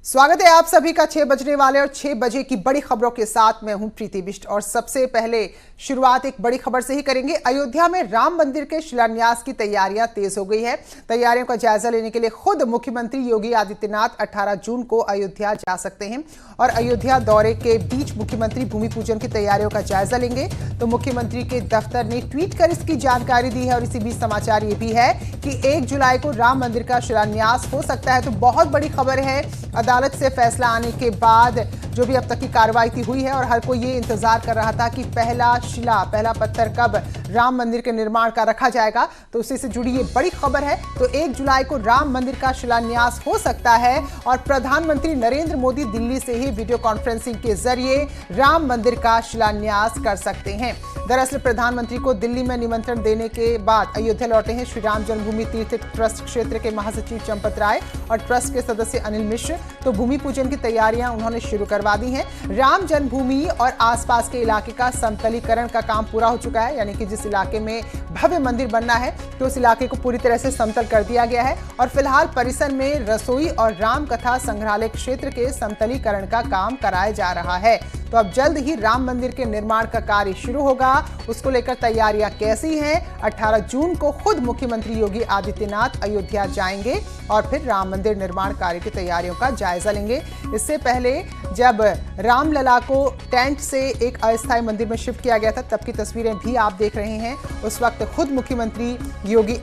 स्वागत है आप सभी का 6 बजने वाले और 6 बजे की बड़ी खबरों के साथ मैं हूं प्रीति बिष्ट। और सबसे पहले शुरुआत एक बड़ी खबर से ही करेंगे। अयोध्या में राम मंदिर के शिलान्यास की तैयारियां तेज हो गई है। तैयारियों का जायजा लेने के लिए खुद मुख्यमंत्री योगी आदित्यनाथ 18 जून को अयोध्या जा सकते हैं और अयोध्या दौरे के बीच मुख्यमंत्री भूमि पूजन की तैयारियों का जायजा लेंगे। तो मुख्यमंत्री के दफ्तर ने ट्वीट कर इसकी जानकारी दी है। और इसी बीच समाचार ये भी है कि 1 जुलाई को राम मंदिर का शिलान्यास हो सकता है। तो बहुत बड़ी खबर है। अदालत से फैसला आने के बाद जो भी अब तक की कार्रवाई हुई है और हर कोई ये इंतजार कर रहा था कि पहला पत्थर कब राम मंदिर के निर्माण का रखा जाएगा। तो उसी से जुड़ी ये बड़ी खबर है। तो 1 जुलाई को राम मंदिर का शिलान्यास हो सकता है और प्रधानमंत्री नरेंद्र मोदी दिल्ली से ही वीडियो कॉन्फ्रेंसिंग के जरिए राम मंदिर का शिलान्यास कर सकते हैं। दरअसल प्रधानमंत्री को दिल्ली में निमंत्रण देने के बाद अयोध्या लौटे हैं श्री राम जन्मभूमि तीर्थ ट्रस्ट क्षेत्र के महासचिव चंपत राय और ट्रस्ट के सदस्य अनिल मिश्र। तो भूमि पूजन की तैयारियां उन्होंने शुरू करवा दी हैं। राम जन्मभूमि और आसपास के इलाके का समतलीकरण का काम पूरा हो चुका है, यानी कि जिस इलाके में भव्य मंदिर बनना है तो उस इलाके को पूरी तरह से समतल कर दिया गया है। और फिलहाल परिसर में रसोई और राम कथा संग्रहालय क्षेत्र के समतलीकरण का काम कराया जा रहा है। तो अब जल्द ही राम मंदिर के निर्माण का कार्य शुरू होगा। उसको लेकर तैयारियां कैसी हैं? 18 जून को खुद मुख्यमंत्री योगी आदित्यनाथ अयोध्या जाएंगे और फिर राम मंदिर निर्माण कार्य की तैयारियों का जायजा लेंगे। इससे पहले जब रामलला को टेंट से एक अस्थायी मंदिर में शिफ्ट किया गया था तब की तस्वीरें भी आप देख रहे हैं। उस वक्त खुद मुख्यमंत्री योगी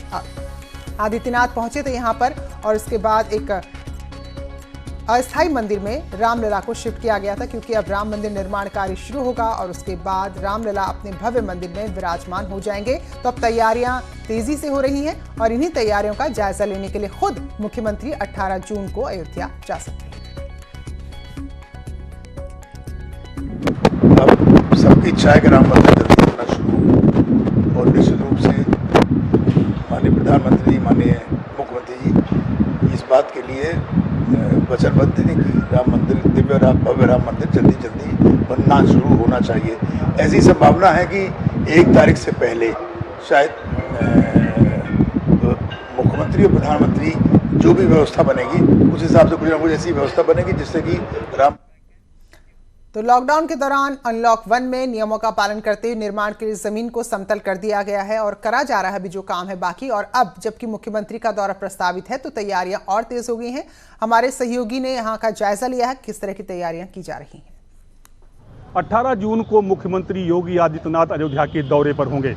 आदित्यनाथ पहुंचे थे यहां पर और उसके बाद एक अस्थायी मंदिर में रामलला को शिफ्ट किया गया था, क्योंकि अब राम मंदिर निर्माण कार्य शुरू होगा और उसके बाद रामलला अपने भव्य मंदिर में विराजमान हो जाएंगे। तो अब तैयारियां तेजी से हो रही हैं और इन्हीं तैयारियों का जायजा लेने के लिए खुद मुख्यमंत्री 18 जून को अयोध्या जा सकते हैं। अब सबकी इच्छा है कि राम मंदिर जल्दी बनना शुरू हो और निश्चित रूप से माननीय प्रधानमंत्री माननीय मुख्यमंत्री जी इस बात के लिए वचनबद्ध है कि राम मंदिर भव्य राम मंदिर जल्दी बनना शुरू होना चाहिए। ऐसी संभावना है कि 1 तारीख से पहले शायद मुख्यमंत्री और प्रधानमंत्री जो भी व्यवस्था बनेगी उस हिसाब से कुछ ना कुछ ऐसी व्यवस्था बनेगी जिससे कि राम। तो लॉकडाउन के दौरान अनलॉक 1 में नियमों का पालन करते हुए निर्माण के लिए जमीन को समतल कर दिया गया है और करा जा रहा है अभी जो काम है बाकी। और अब जबकि मुख्यमंत्री का दौरा प्रस्तावित है तो तैयारियां और तेज हो गई हैं। हमारे सहयोगी ने यहां का जायजा लिया है किस तरह की तैयारियां की जा रही हैं। 18 जून को मुख्यमंत्री योगी आदित्यनाथ अयोध्या के दौरे पर होंगे।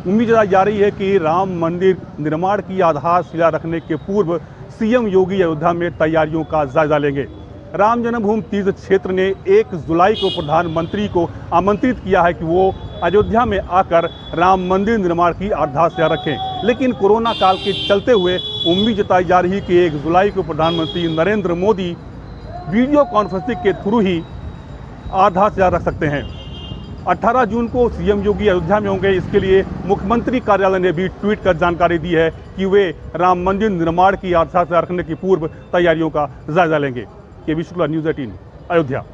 उम्मीद जताई जा रही है कि राम मंदिर निर्माण की आधारशिला रखने के पूर्व सीएम योगी अयोध्या में तैयारियों का जायजा लेंगे। राम जन्मभूमि तीर्थ क्षेत्र ने 1 जुलाई को प्रधानमंत्री को आमंत्रित किया है कि वो अयोध्या में आकर राम मंदिर निर्माण की आधारशिला रखें, लेकिन कोरोना काल के चलते हुए उम्मीद जताई जा रही है कि 1 जुलाई को प्रधानमंत्री नरेंद्र मोदी वीडियो कॉन्फ्रेंसिंग के थ्रू ही आधारशिला रख सकते हैं। 18 जून को सीएम योगी अयोध्या में होंगे। इसके लिए मुख्यमंत्री कार्यालय ने भी ट्वीट कर जानकारी दी है कि वे राम मंदिर निर्माण की आधारशिला रखने की पूर्व तैयारियों का जायजा लेंगे। केवी शुक्ला, न्यूज़ 18 अयोध्या।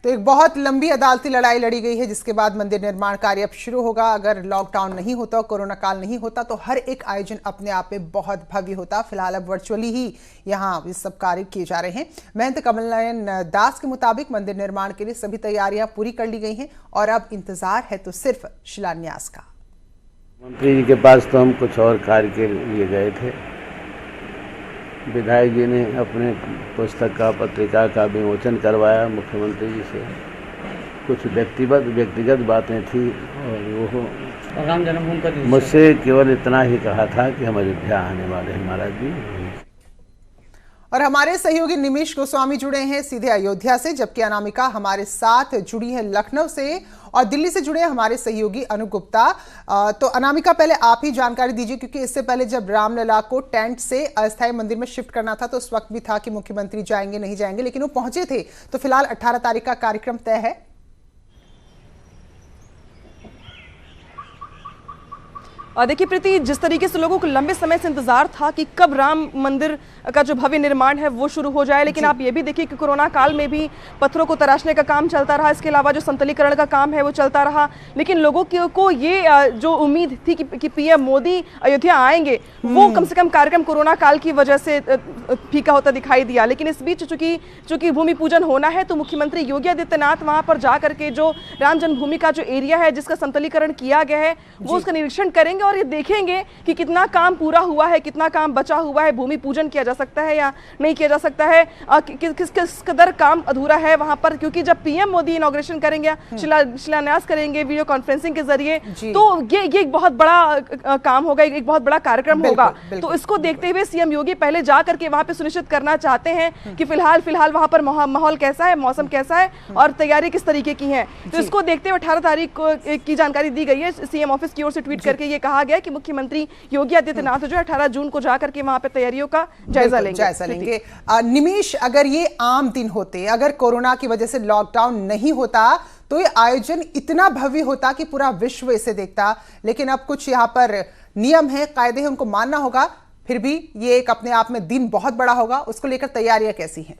तो एक बहुत लंबी अदालती लड़ाई लड़ी गई है जिसके बाद मंदिर निर्माण कार्य अब शुरू होगा। अगर लॉकडाउन नहीं होता, कोरोना काल नहीं होता तो हर एक आयोजन अपने आप में बहुत भव्य होता। फिलहाल अब वर्चुअली ही यहाँ ये सब कार्य किए जा रहे हैं। महंत कमल नयन दास के मुताबिक मंदिर निर्माण के लिए सभी तैयारियां पूरी कर ली गई हैं और अब इंतजार है तो सिर्फ शिलान्यास का। मंत्री जी के पास तो हम कुछ और कार्य के लिए गए थे। विधायक जी ने अपने पुस्तक का पत्रिका का विमोचन करवाया मुख्यमंत्री जी से। कुछ व्यक्तिगत बातें थी और वो राम जन्मभूमि का मुझसे केवल इतना ही कहा था कि हम अयोध्या आने वाले हैं महाराज जी। और हमारे सहयोगी निमिष गोस्वामी जुड़े हैं सीधे अयोध्या से, जबकि अनामिका हमारे साथ जुड़ी है लखनऊ से और दिल्ली से जुड़े हैं हमारे सहयोगी अनु गुप्ता। तो अनामिका, पहले आप ही जानकारी दीजिए, क्योंकि इससे पहले जब रामलला को टेंट से अस्थायी मंदिर में शिफ्ट करना था तो उस वक्त भी था कि मुख्यमंत्री जाएंगे नहीं जाएंगे, लेकिन वो पहुंचे थे। तो फिलहाल 18 तारीख का कार्यक्रम तय है। और देखिए प्रीति, जिस तरीके से लोगों को लंबे समय से इंतजार था कि कब राम मंदिर का जो भव्य निर्माण है वो शुरू हो जाए, लेकिन आप ये भी देखिए कि कोरोना काल में भी पत्थरों को तराशने का काम चलता रहा, इसके अलावा जो संतलीकरण का काम है वो चलता रहा। लेकिन लोगों को ये जो उम्मीद थी कि पीएम मोदी अयोध्या आएंगे, वो कम से कम कार्यक्रम कोरोना काल की वजह से फीका होता दिखाई दिया। लेकिन इस बीच चूंकि भूमि पूजन होना है, तो मुख्यमंत्री योगी आदित्यनाथ वहां पर जाकर के जो राम जन्मभूमि का जो एरिया है जिसका संतलीकरण किया गया है वो उसका निरीक्षण करेंगे और ये देखेंगे कि कितना काम पूरा हुआ है, कितना काम बचा हुआ है, भूमि पूजन किया जा सकता है या नहीं किया जा सकता है, किस कदर काम अधूरा है वहां पर। क्योंकि जब पीएम मोदी इनॉग्रेशन करेंगे, शिलान्यास करेंगे वीडियो कॉन्फ्रेंसिंग के जरिए, तो ये एक बहुत बड़ा काम होगा, एक बहुत बड़ा कार्यक्रम होगा। तो इसको देखते हुए सीएम योगी पहले जा करके वहां पे सुनिश्चित करना चाहते हैं कि फिलहाल वहां पर माहौल कैसा है, मौसम कैसा है और तैयारी किस तरीके की है। तो इसको देखते हुए 18 तारीख की जानकारी दी गई है, सीएम ऑफिस की ओर से ट्वीट करके ये कहा गया कि मुख्यमंत्री योगी आदित्यनाथ जो 18 जून को जाकर के वहां पे तैयारियों का जायजा लेंगे। निमिष, अगर ये आम दिन होते, अगर कोरोना की वजह से लॉकडाउन नहीं होता तो ये आयोजन इतना भव्य होता कि पूरा विश्व इसे देखता। लेकिन अब कुछ यहाँ पर नियम है, कायदे हैं, उनको मानना होगा। फिर भी ये एक अपने आप में दिन बहुत बड़ा होगा, उसको लेकर तैयारियां कैसी हैं?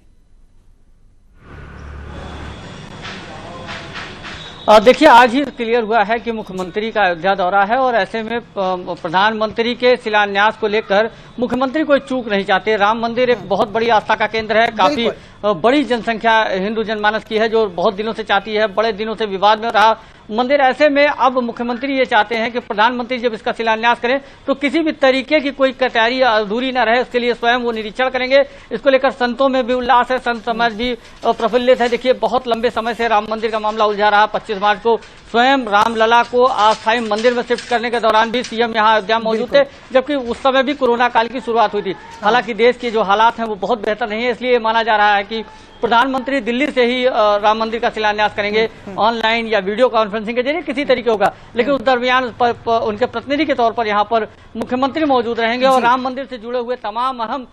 देखिए, आज ही क्लियर हुआ है कि मुख्यमंत्री का अयोध्या दौरा है और ऐसे में प्रधानमंत्री के शिलान्यास को लेकर मुख्यमंत्री कोई चूक नहीं चाहते। राम मंदिर एक बहुत बड़ी आस्था का केंद्र है, काफी बड़ी जनसंख्या हिंदू जनमानस की है जो बहुत दिनों से चाहती है, बड़े दिनों से विवाद में रहा मंदिर। ऐसे में अब मुख्यमंत्री ये चाहते हैं कि प्रधानमंत्री जब इसका शिलान्यास करें तो किसी भी तरीके की कोई कटारी अधूरी न रहे, उसके लिए स्वयं वो निरीक्षण करेंगे। इसको लेकर संतों में भी उल्लास है, संत समाज भी प्रफुल्लित है। देखिए, बहुत लंबे समय से राम मंदिर का मामला उलझा रहा। 25 मार्च को स्वयं रामलला को अस्थायी मंदिर में शिफ्ट करने के दौरान भी सीएम यहाँ अयोध्या मौजूद थे, जबकि उस समय भी कोरोना काल की शुरुआत हुई थी। हालांकि देश के जो हालात हैं वो बहुत बेहतर नहीं है, इसलिए माना जा रहा है कि प्रधानमंत्री दिल्ली से ही राम मंदिर का शिलान्यास करेंगे, ऑनलाइन या वीडियो कॉन्फ्रेंसिंग के जरिए किसी तरीके होगा। लेकिन उस दरमियान उनके प्रतिनिधि के तौर पर यहाँ पर मुख्यमंत्री मौजूद रहेंगे और राम मंदिर से जुड़े हुए तमाम अहम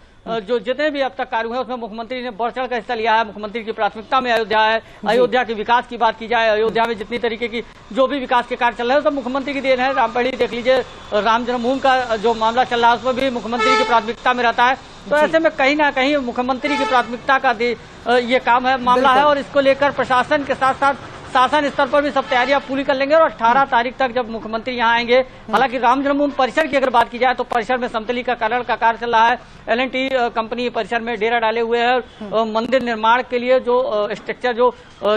जो जितने भी अब तक कार्य हुए हैं उसमें मुख्यमंत्री ने बढ़ चढ़ कर हिस्सा लिया है। मुख्यमंत्री की प्राथमिकता में अयोध्या है। अयोध्या के विकास की बात की जाए, अयोध्या में जितनी तरीके की जो भी विकास के कार्य चल रहे हैं सब मुख्यमंत्री की देन है। रामपेड़ी देख लीजिए, राम जन्मभूमि का जो मामला चल रहा है उसमें भी मुख्यमंत्री की प्राथमिकता में रहता है। तो ऐसे में कहीं ना कहीं मुख्यमंत्री की प्राथमिकता का ये काम है, मामला है और इसको लेकर प्रशासन के साथ साथ शासन स्तर पर भी सब तैयारियां पूरी कर लेंगे। और 18 तारीख तक जब मुख्यमंत्री यहां आएंगे, हालांकि राम जन्मभूमि परिसर की अगर बात की जाए तो परिसर में समतलीकरण का कार्य चल रहा है। L&T कंपनी परिसर में डेरा डाले हुए है। मंदिर निर्माण के लिए जो स्ट्रक्चर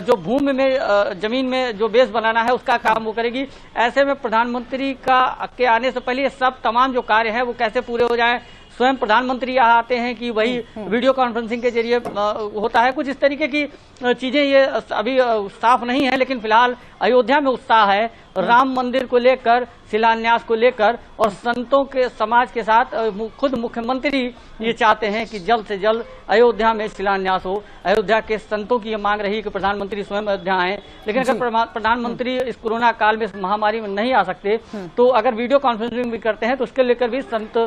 जो भूमि में जमीन में जो बेस बनाना है उसका काम वो करेगी। ऐसे में प्रधानमंत्री के आने से पहले सब तमाम जो कार्य है वो कैसे पूरे हो जाए, स्वयं प्रधानमंत्री यहाँ आते हैं कि वही वीडियो कॉन्फ्रेंसिंग के जरिए होता है, कुछ इस तरीके की चीजें ये अभी साफ नहीं है। लेकिन फिलहाल अयोध्या में उत्साह है राम मंदिर को लेकर, शिलान्यास को लेकर और संतों के समाज के साथ खुद मुख्यमंत्री ये चाहते हैं कि जल्द से जल्द अयोध्या में शिलान्यास हो। अयोध्या के संतों की ये मांग रही कि प्रधानमंत्री स्वयं अयोध्या आए, लेकिन अगर प्रधानमंत्री इस कोरोना काल में, इस महामारी में नहीं आ सकते तो अगर वीडियो कॉन्फ्रेंसिंग भी करते हैं तो उसके लेकर भी संत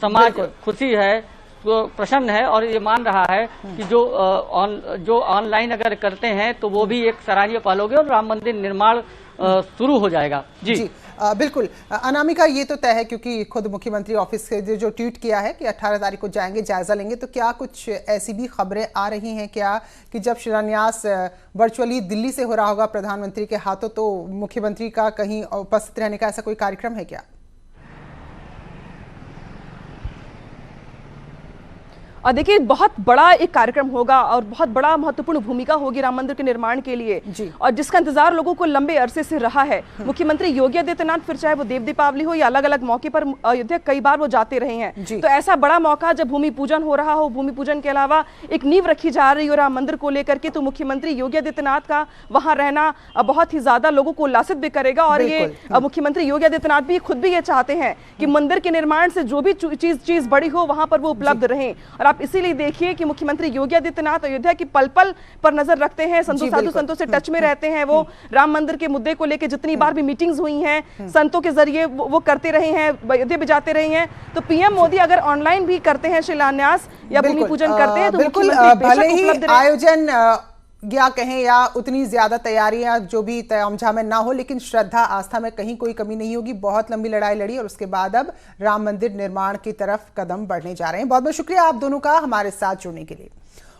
समाज खुशी है, प्रसन्न है और ये मान रहा है कि जो ऑनलाइन अगर करते हैं तो वो भी एक सराहनीय पहल होगी और राम मंदिर निर्माण शुरू हो जाएगा। जी बिल्कुल अनामिका, ये तो तय है क्योंकि खुद मुख्यमंत्री ऑफिस से जो ट्वीट किया है कि 18 तारीख को जाएंगे, जायजा लेंगे। तो क्या कुछ ऐसी भी खबरें आ रही हैं क्या कि जब शिलान्यास वर्चुअली दिल्ली से हो रहा होगा प्रधानमंत्री के हाथों, तो मुख्यमंत्री का कहीं उपस्थित रहने का ऐसा कोई कार्यक्रम है क्या? और देखिए, बहुत बड़ा एक कार्यक्रम होगा और बहुत बड़ा महत्वपूर्ण भूमिका होगी राम मंदिर के निर्माण के लिए और जिसका इंतजार लोगों को लंबे अरसे से रहा है। मुख्यमंत्री योगी आदित्यनाथ फिर चाहे वो देव दीपावली हो या अलग अलग मौके पर अयोध्या कई बार वो जाते रहे हैं। तो ऐसा बड़ा मौका जब भूमि पूजन हो रहा हो, भूमि पूजन के अलावा एक नींव रखी जा रही हो राम मंदिर को लेकर के, तो मुख्यमंत्री योगी आदित्यनाथ का वहां रहना बहुत ही ज्यादा लोगों को उल्लासित भी करेगा। और ये मुख्यमंत्री योगी आदित्यनाथ भी खुद भी ये चाहते हैं कि मंदिर के निर्माण से जो भी चीज बड़ी हो वहां पर वो उपलब्ध रहे। और इसीलिए देखिए कि मुख्यमंत्री योगी आदित्यनाथ अयोध्या की पल पल पर नजर रखते हैं, साधु संतों से टच में रहते हैं। वो राम मंदिर के मुद्दे को लेकर जितनी बार भी मीटिंग्स हुई हैं संतों के जरिए वो करते रहे हैं, अयोध्या भी जाते रहे हैं। तो पीएम मोदी अगर ऑनलाइन भी करते हैं शिलान्यास या भूमि पूजन करते हैं तो बिल्कुल भले ही आयोजन या कहें या उतनी ज्यादा तैयारियां जो भी तामझाम में ना हो, लेकिन श्रद्धा आस्था में कहीं कोई कमी नहीं होगी। बहुत लंबी लड़ाई लड़ी और उसके बाद अब राम मंदिर निर्माण की तरफ कदम बढ़ने जा रहे हैं। बहुत बहुत शुक्रिया आप दोनों का हमारे साथ जुड़ने के लिए।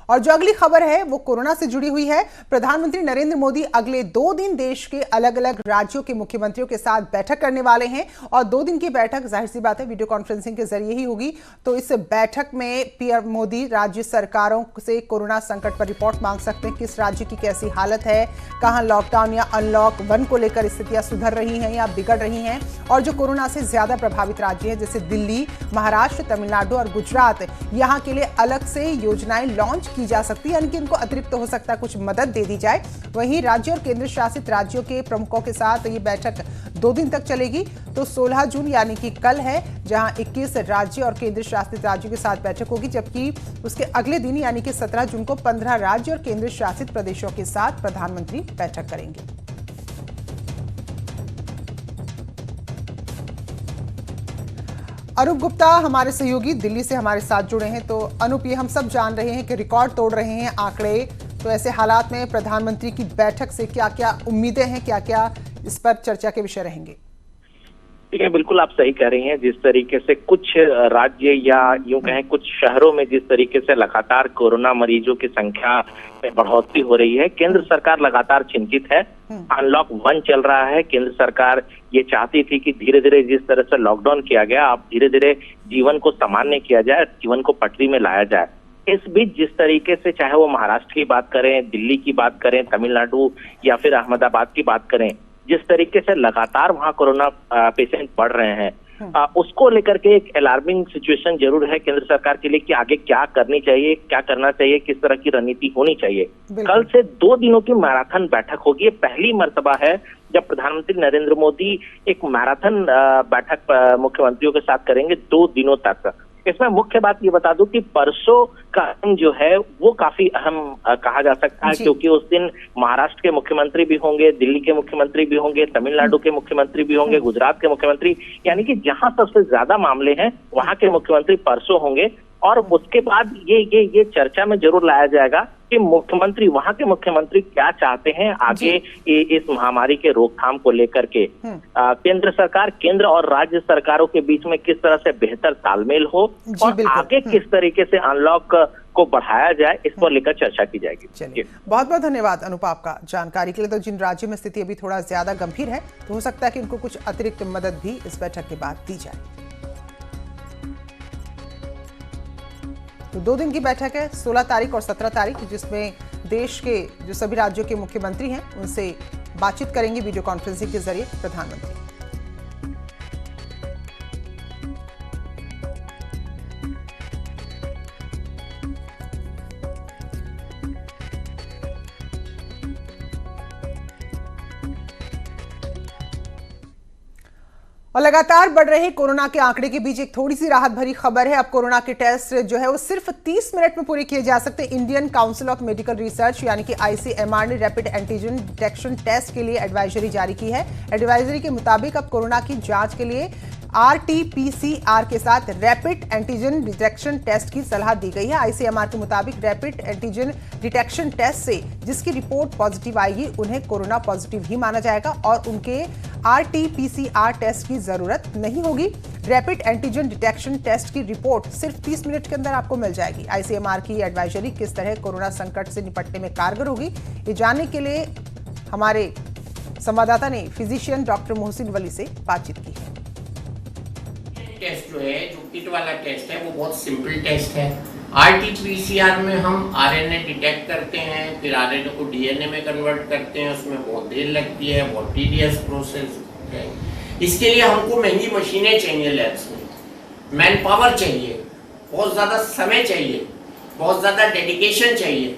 और जो अगली खबर है वो कोरोना से जुड़ी हुई है। प्रधानमंत्री नरेंद्र मोदी अगले 2 दिन देश के अलग अलग राज्यों के मुख्यमंत्रियों के साथ बैठक करने वाले हैं और 2 दिन की बैठक जाहिर सी बात है वीडियो कॉन्फ्रेंसिंग के जरिए ही होगी। तो इस बैठक में पीएम मोदी राज्य सरकारों से कोरोना संकट पर रिपोर्ट मांग सकते हैं, किस राज्य की कैसी हालत है, कहां लॉकडाउन या अनलॉक 1 को लेकर स्थितियां सुधर रही हैं या बिगड़ रही हैं, और जो कोरोना से ज्यादा प्रभावित राज्य हैं जैसे दिल्ली, महाराष्ट्र, तमिलनाडु और गुजरात, यहाँ के लिए अलग से योजनाएं लॉन्च की जा सकती है, यानी कि इनको अतिरिक्त हो सकता है कुछ मदद दे दी जाए। वहीं राज्य और केंद्र शासित राज्यों के प्रमुखों के साथ ये बैठक 2 दिन तक चलेगी। तो 16 जून यानी कि कल है जहां 21 राज्य और केंद्र शासित राज्यों के साथ बैठक होगी, जबकि उसके अगले दिन यानी कि 17 जून को 15 राज्य और केंद्र शासित प्रदेशों के साथ प्रधानमंत्री बैठक करेंगे। अनूप गुप्ता हमारे सहयोगी दिल्ली से हमारे साथ जुड़े हैं। तो अनूप, ये हम सब जान रहे हैं कि रिकॉर्ड तोड़ रहे हैं आंकड़े, तो ऐसे हालात में प्रधानमंत्री की बैठक से क्या क्या उम्मीदें हैं, क्या क्या इस पर चर्चा के विषय रहेंगे? ठीक है, बिल्कुल आप सही कह रही हैं। जिस तरीके से कुछ राज्य या यूं कहें कुछ शहरों में जिस तरीके से लगातार कोरोना मरीजों की संख्या में बढ़ोतरी हो रही है, केंद्र सरकार लगातार चिंतित है। अनलॉक 1 चल रहा है। केंद्र सरकार ये चाहती थी कि धीरे धीरे जिस तरह से लॉकडाउन किया गया, अब धीरे धीरे जीवन को सामान्य किया जाए, जीवन को पटरी में लाया जाए। इस बीच जिस तरीके से चाहे वो महाराष्ट्र की बात करें, दिल्ली की बात करें, तमिलनाडु या फिर अहमदाबाद की बात करें, जिस तरीके से लगातार वहां कोरोना पेशेंट बढ़ रहे हैं, उसको लेकर के एक अलार्मिंग सिचुएशन जरूर है केंद्र सरकार के लिए कि आगे क्या करनी चाहिए, क्या करना चाहिए, किस तरह की रणनीति होनी चाहिए। कल से 2 दिनों की मैराथन बैठक होगी। ये पहली मर्तबा है जब प्रधानमंत्री नरेंद्र मोदी एक मैराथन बैठक मुख्यमंत्रियों के साथ करेंगे 2 दिनों तक। इसमें मुख्य बात ये बता दूं कि परसों का दिन जो है वो काफी अहम कहा जा सकता है, क्योंकि उस दिन महाराष्ट्र के मुख्यमंत्री भी होंगे, दिल्ली के मुख्यमंत्री भी होंगे, तमिलनाडु के मुख्यमंत्री भी होंगे, गुजरात के मुख्यमंत्री, यानी कि जहां सबसे ज्यादा मामले हैं वहां के मुख्यमंत्री परसों होंगे। और उसके बाद ये चर्चा में जरूर लाया जाएगा कि मुख्यमंत्री, वहां के मुख्यमंत्री क्या चाहते हैं आगे इस महामारी के रोकथाम को लेकर के। केंद्र सरकार, केंद्र और राज्य सरकारों के बीच में किस तरह से बेहतर तालमेल हो और आगे किस तरीके से अनलॉक को बढ़ाया जाए, इस पर लेकर चर्चा की जाएगी। चलिए, बहुत बहुत धन्यवाद अनूप आपका जानकारी के लिए। तो जिन राज्यों में स्थिति अभी थोड़ा ज्यादा गंभीर है, तो हो सकता है कि उनको कुछ अतिरिक्त मदद भी इस बैठक के बाद दी जाए। तो 2 दिन की बैठक है, 16 तारीख और 17 तारीख, जिसमें देश के जो सभी राज्यों के मुख्यमंत्री हैं उनसे बातचीत करेंगे वीडियो कॉन्फ्रेंसिंग के जरिए प्रधानमंत्री। और लगातार बढ़ रहे कोरोना के आंकड़े के बीच एक थोड़ी सी राहत भरी खबर है। अब कोरोना के टेस्ट जो है वो सिर्फ 30 मिनट में पूरे किए जा सकते हैं। Indian council of medical research यानी कि ICMR ने रैपिड एंटीजन डिटेक्शन टेस्ट के लिए एडवाइजरी जारी की है। एडवाइजरी के मुताबिक अब कोरोना की जांच के लिए RT-PCR के साथ रैपिड एंटीजन डिटेक्शन टेस्ट की सलाह दी गई है। ICMR के मुताबिक रैपिड एंटीजन डिटेक्शन टेस्ट से जिसकी रिपोर्ट पॉजिटिव आएगी उन्हें कोरोना पॉजिटिव ही माना जाएगा और उनके RT-PCR टेस्ट की जरूरत नहीं होगी। रैपिड एंटीजन डिटेक्शन टेस्ट की रिपोर्ट सिर्फ 30 मिनट के अंदर आपको मिल जाएगी। ICMR की एडवाइजरी किस तरह कोरोना संकट से निपटने में कारगर होगी, ये जानने के लिए हमारे संवाददाता ने फिजिशियन डॉक्टर मोहसिन वली से बातचीत की है। टेस्ट जो है, जो किट वाला टेस्ट है, वो बहुत सिंपल टेस्ट है। RT-PCR में हम RNA डिटेक्ट करते हैं, फिर RNA को DNA में कन्वर्ट करते हैं, उसमें बहुत देर लगती है, बहुत टीडियस प्रोसेस है। इसके लिए हमको महंगी मशीनें चाहिए, लैब्स में मैन पावर चाहिए, बहुत ज़्यादा समय चाहिए, बहुत ज़्यादा डेडिकेशन चाहिए,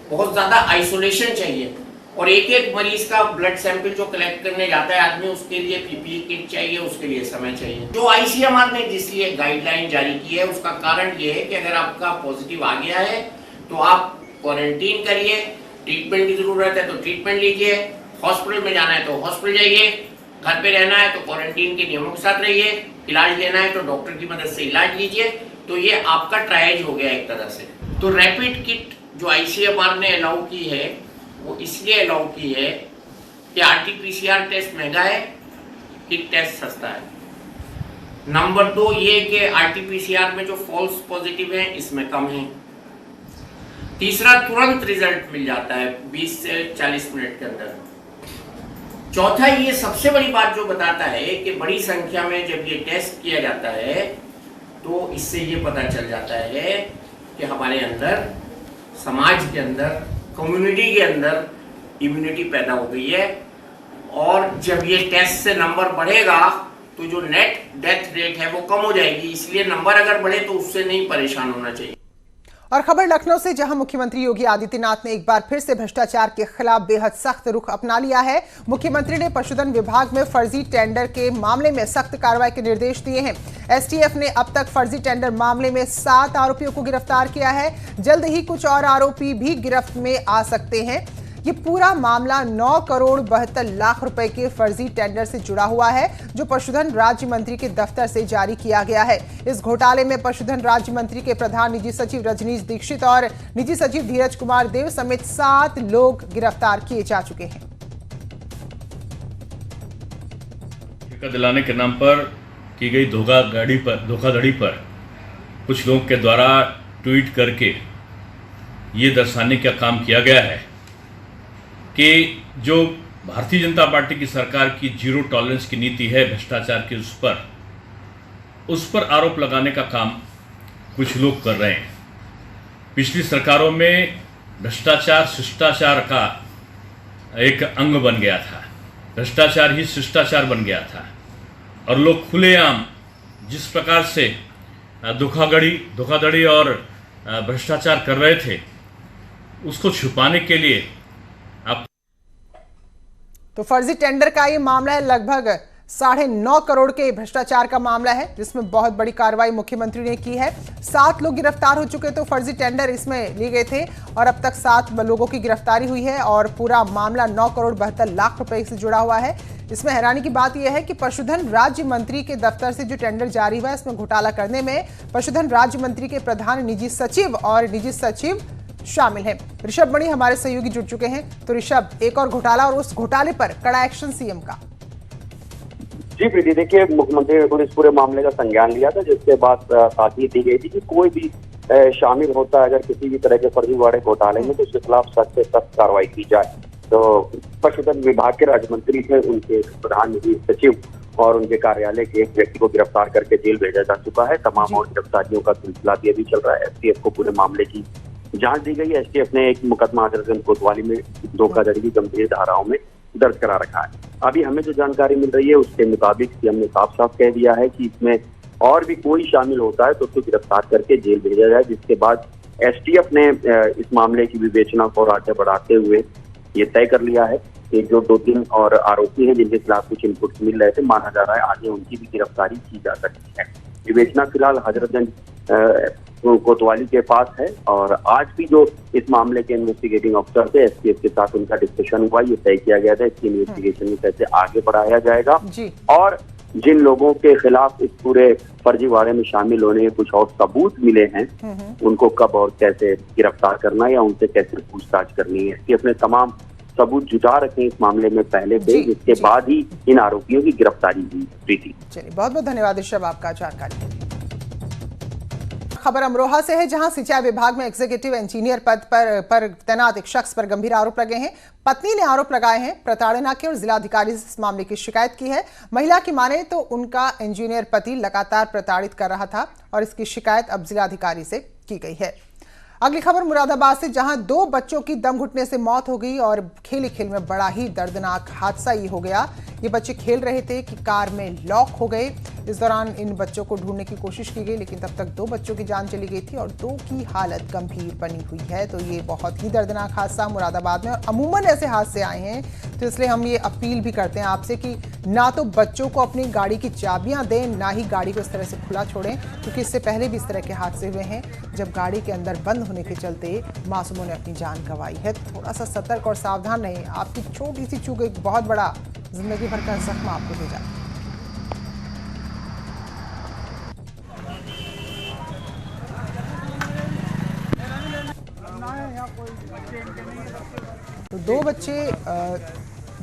बहुत ज़्यादा आइसोलेशन चाहिए, और एक एक मरीज का ब्लड सैंपल जो कलेक्ट करने जाता है आदमी, उसके लिए PPE किट चाहिए, उसके लिए समय चाहिए। जो ICMR ने जिसलिए गाइडलाइन जारी की है उसका कारण ये है कि अगर आपका पॉजिटिव आ गया है तो आप क्वारंटीन करिए, ट्रीटमेंट की जरूरत है तो ट्रीटमेंट लीजिए, हॉस्पिटल में जाना है तो हॉस्पिटल जाइए, घर पे रहना है तो क्वारंटीन के नियमों के साथ रहिए, इलाज लेना है तो डॉक्टर की मदद से इलाज लीजिए। तो ये आपका ट्रायल हो गया एक तरह से। तो रैपिड किट जो ICMR ने अलाउ की है वो इसलिए अलाउ की है कि RT-PCR टेस्ट महंगा है, किट टेस्ट सस्ता है। नंबर 2 ये कि RT-PCR में जो फॉल्स पॉजिटिव हैं इसमें कम है। तीसरा, तुरंत रिजल्ट मिल जाता है 20 से 40 मिनट के अंदर। चौथा, ये सबसे बड़ी बात जो बताता है कि बड़ी संख्या में जब ये टेस्ट किया जाता है तो इससे ये पता चल जाता है कि हमारे अंदर, समाज के अंदर, कम्युनिटी के अंदर इम्यूनिटी पैदा हो गई है। और जब ये टेस्ट से नंबर बढ़ेगा तो जो नेट डेथ रेट है वो कम हो जाएगी। इसलिए नंबर अगर बढ़े तो उससे नहीं परेशान होना चाहिए। और खबर लखनऊ से, जहां मुख्यमंत्री योगी आदित्यनाथ ने एक बार फिर से भ्रष्टाचार के खिलाफ बेहद सख्त रुख अपना लिया है। मुख्यमंत्री ने पशुधन विभाग में फर्जी टेंडर के मामले में सख्त कार्रवाई के निर्देश दिए हैं। एसटीएफ ने अब तक फर्जी टेंडर मामले में 7 आरोपियों को गिरफ्तार किया है। जल्द ही कुछ और आरोपी भी गिरफ्त में आ सकते हैं। ये पूरा मामला 9 करोड़ 72 लाख रुपए के फर्जी टेंडर से जुड़ा हुआ है, जो पशुधन राज्य मंत्री के दफ्तर से जारी किया गया है। इस घोटाले में पशुधन राज्य मंत्री के प्रधान निजी सचिव रजनीश दीक्षित और निजी सचिव धीरज कुमार देव समेत 7 लोग गिरफ्तार किए जा चुके हैं। ठेका दिलाने के नाम पर की गई धोखाधड़ी पर कुछ लोगों के द्वारा ट्वीट करके ये दर्शाने का काम किया गया है कि जो भारतीय जनता पार्टी की सरकार की जीरो टॉलरेंस की नीति है भ्रष्टाचार की, उस पर आरोप लगाने का काम कुछ लोग कर रहे हैं। पिछली सरकारों में भ्रष्टाचार शिष्टाचार का एक अंग बन गया था, भ्रष्टाचार ही शिष्टाचार बन गया था और लोग खुलेआम जिस प्रकार से धोखाधड़ी और भ्रष्टाचार कर रहे थे, उसको छुपाने के लिए तो फर्जी टेंडर का ये मामला है, लगभग 9.5 करोड़ के भ्रष्टाचार का मामला है, जिसमें बहुत बड़ी कार्रवाई मुख्यमंत्री ने की है। 7 लोग गिरफ्तार हो चुके, तो फर्जी टेंडर इसमें लिए गए थे और अब तक 7 लोगों की गिरफ्तारी हुई है और पूरा मामला 9 करोड़ 72 लाख रुपए से जुड़ा हुआ है। इसमें हैरानी की बात यह है कि पशुधन राज्य मंत्री के दफ्तर से जो टेंडर जारी हुआ है, इसमें घोटाला करने में पशुधन राज्य मंत्री के प्रधान निजी सचिव और निजी सचिव शामिल हैं। ऋषभ मणि हमारे सहयोगी जुड़ चुके हैं। तो ऋषभ, एक और घोटाला और उस घोटाले पर कड़ा एक्शन सीएम का। जी प्रीति, देखिए मुख्यमंत्री ने इस पूरे मामले का संज्ञान लिया था, जिसके बाद ताकीद दी गई थी कि कोई भी शामिल होता है अगर किसी भी तरह के फर्जीवाड़े घोटाले में तो उसके खिलाफ सख्त से सख्त कार्रवाई की जाए। तो पशुधन विभाग के राज्य मंत्री थे, उनके प्रधान निजी सचिव और उनके कार्यालय के एक व्यक्ति को गिरफ्तार करके जेल भेजा जा चुका है। तमाम और गिरफ्तारियों का सिलसिला भी अभी चल रहा है। एसटीएफ को पूरे मामले की जांच दी गई है। एसटीएफ ने एक मुकदमा हजरतगंज कोतवाली में धोखाधड़ी की गंभीर धाराओं में दर्ज करा रखा है। अभी हमें जो जानकारी मिल रही है उसके मुताबिक सीएम ने साफ साफ कह दिया है कि इसमें और भी कोई शामिल होता है तो उसको गिरफ्तार करके जेल भेजा जाए, जिसके बाद एसटीएफ ने इस मामले की विवेचना को आगे बढ़ाते हुए ये तय कर लिया है कि जो 2-3 और आरोपी हैं जिनके खिलाफ कुछ इनपुट मिल रहे थे, माना जा रहा है आगे उनकी भी गिरफ्तारी की जा सकती है। विवेचना फिलहाल हजरतगंज कोतवाली के पास है और आज भी जो इस मामले के इन्वेस्टिगेटिंग ऑफिसर थे, एसटीएफ के साथ उनका डिस्कशन हुआ। ये तय किया गया था इसकी इन्वेस्टिगेशन में कैसे आगे बढ़ाया जाएगा और जिन लोगों के खिलाफ इस पूरे फर्जीवाड़े में शामिल होने के कुछ और सबूत मिले हैं, उनको कब और कैसे गिरफ्तार करना या उनसे कैसे पूछताछ करनी है। एसटीएफ ने तमाम सबूत जुटा रखे इस मामले में पहले से, जिसके बाद ही इन आरोपियों की गिरफ्तारी हुई। प्रीति, चलिए बहुत बहुत धन्यवाद ऋषभ आपका जानकारी। खबर अमरोहा से है, जहां सिंचाई विभाग में एग्जीक्यूटिव इंजीनियर पद पर तैनात एक शख्स पर गंभीर आरोप लगे हैं। पत्नी ने आरोप लगाए हैं प्रताड़ना के और जिलाधिकारी से इस मामले की शिकायत की है। महिला की माने तो उनका इंजीनियर पति लगातार प्रताड़ित कर रहा था और इसकी शिकायत अब जिलाधिकारी से की गई है। अगली खबर मुरादाबाद से, जहां 2 बच्चों की दम घुटने से मौत हो गई और खेल में बड़ा ही दर्दनाक हादसा ये हो गया। ये बच्चे खेल रहे थे कि कार में लॉक हो गए। इस दौरान इन बच्चों को ढूंढने की कोशिश की गई, लेकिन तब तक 2 बच्चों की जान चली गई थी और 2 की हालत गंभीर बनी हुई है। तो ये बहुत ही दर्दनाक हादसा मुरादाबाद में, और अमूमन ऐसे हादसे आए हैं तो इसलिए हम ये अपील भी करते हैं आपसे कि ना तो बच्चों को अपनी गाड़ी की चाबियां दें, ना ही गाड़ी को इस तरह से खुला छोड़ें, क्योंकि इससे पहले भी इस तरह के हादसे हुए हैं जब गाड़ी के अंदर बंद होने के चलते मासूमों ने अपनी जान गंवाई है। थोड़ा सा सतर्क और सावधान रहें। आपकी छोटी सी चूक एक बहुत बड़ा जिंदगी भर का जख्म आपको दे जाए। तो 2 बच्चे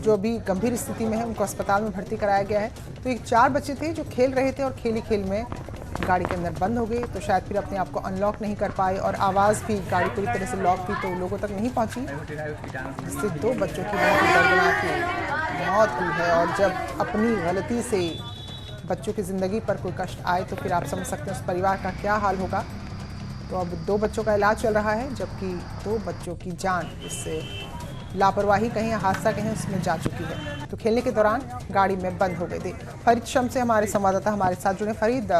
जो अभी गंभीर स्थिति में है उनको अस्पताल में भर्ती कराया गया है। तो एक 4 बच्चे थे जो खेल रहे थे और खेल ही खेल में गाड़ी के अंदर बंद हो गए, तो शायद फिर अपने आप को अनलॉक नहीं कर पाए और आवाज़ भी गाड़ी पूरी तरह से लॉक थी तो लोगों तक नहीं पहुंची, जिससे 2 बच्चों की बहुत ही दर्दनाक मौत हुई है। और जब अपनी गलती से बच्चों की ज़िंदगी पर कोई कष्ट आए तो फिर आप समझ सकते हैं उस परिवार का क्या हाल होगा। तो अब 2 बच्चों का इलाज चल रहा है, जबकि 2 बच्चों की जान इससे लापरवाही कहें या हादसा कहें उसमें जा चुकी है। तो खेलने के दौरान गाड़ी में बंद हो गए थे। फरीद शम से हमारे संवाददाता हमारे साथ जुड़े। फरीद,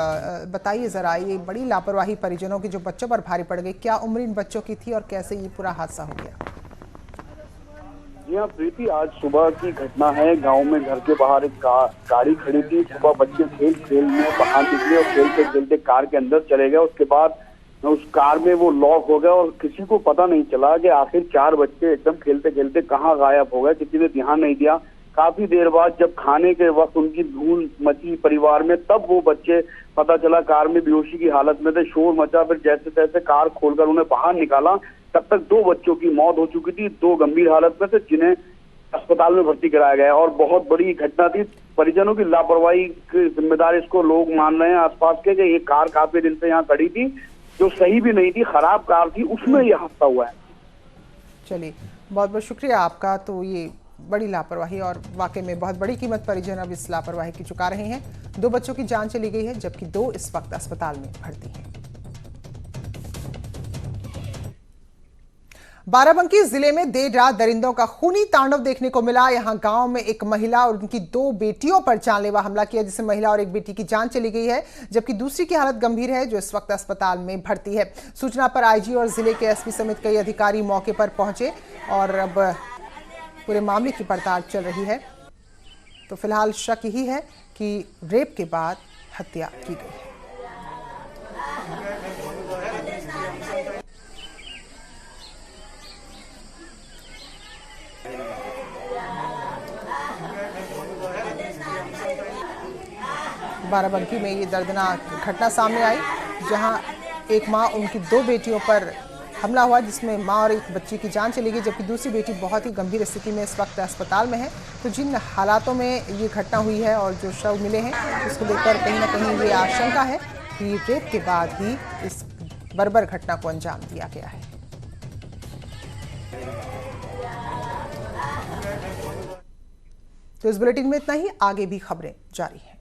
बताइए ज़रा, ये बड़ी लापरवाही परिजनों की जो बच्चों पर भारी पड़ गई, क्या उम्र इन बच्चों की थी और कैसे ये पूरा हादसा हो गया? जी हाँ प्रीति, आज सुबह की घटना है। गांव में घर के बाहर एक गाड़ी खड़ी थी। सुबह बच्चे खेल में बाहर निकले और खेलते खेलते कार के अंदर चले गए। उसके बाद उस कार में वो लॉक हो गया और किसी को पता नहीं चला कि आखिर 4 बच्चे एकदम खेलते खेलते कहाँ गायब हो गए। किसी ने ध्यान नहीं दिया। काफी देर बाद जब खाने के वक्त उनकी धूल मची परिवार में, तब वो बच्चे पता चला कार में बेहोशी की हालत में थे। शोर मचा, फिर जैसे तैसे कार खोलकर उन्हें बाहर निकाला। तब तक 2 बच्चों की मौत हो चुकी थी, 2 गंभीर हालत में थे जिन्हें अस्पताल में भर्ती कराया गया। और बहुत बड़ी घटना थी। परिजनों की लापरवाही की जिम्मेदार इसको लोग मान रहे हैं आसपास के, कि ये कार काफी दिन से यहाँ खड़ी थी, जो सही भी नहीं थी, खराब कार थी, उसमें यह हादसा हुआ है। चलिए, बहुत बहुत शुक्रिया आपका। तो ये बड़ी लापरवाही और वाकई में बहुत बड़ी कीमत परिजन अब इस लापरवाही की चुका रहे हैं। 2 बच्चों की जान चली गई है, जबकि 2 इस वक्त अस्पताल में भर्ती हैं। बाराबंकी जिले में देर रात दरिंदों का खूनी तांडव देखने को मिला। यहां गांव में एक महिला और उनकी 2 बेटियों पर जानलेवा हमला किया, जिससे महिला और एक बेटी की जान चली गई है, जबकि दूसरी की हालत गंभीर है, जो इस वक्त अस्पताल में भर्ती है। सूचना पर आईजी और जिले के एसपी समेत कई अधिकारी मौके पर पहुंचे और अब पूरे मामले की पड़ताल चल रही है। तो फिलहाल शक यही है कि रेप के बाद हत्या की गई है। बाराबंकी में ये दर्दनाक घटना सामने आई, जहां एक मां उनकी 2 बेटियों पर हमला हुआ, जिसमें मां और एक बच्ची की जान चली गई, जबकि दूसरी बेटी बहुत ही गंभीर स्थिति में इस वक्त अस्पताल में है। तो जिन हालातों में ये घटना हुई है और जो शव मिले हैं, उसको देखकर कहीं ना कहीं ये आशंका है कि रेप के बाद ही इस बर्बर घटना को अंजाम दिया गया है। तो इस बुलेटिन में इतना ही, आगे भी खबरें जारी हैं।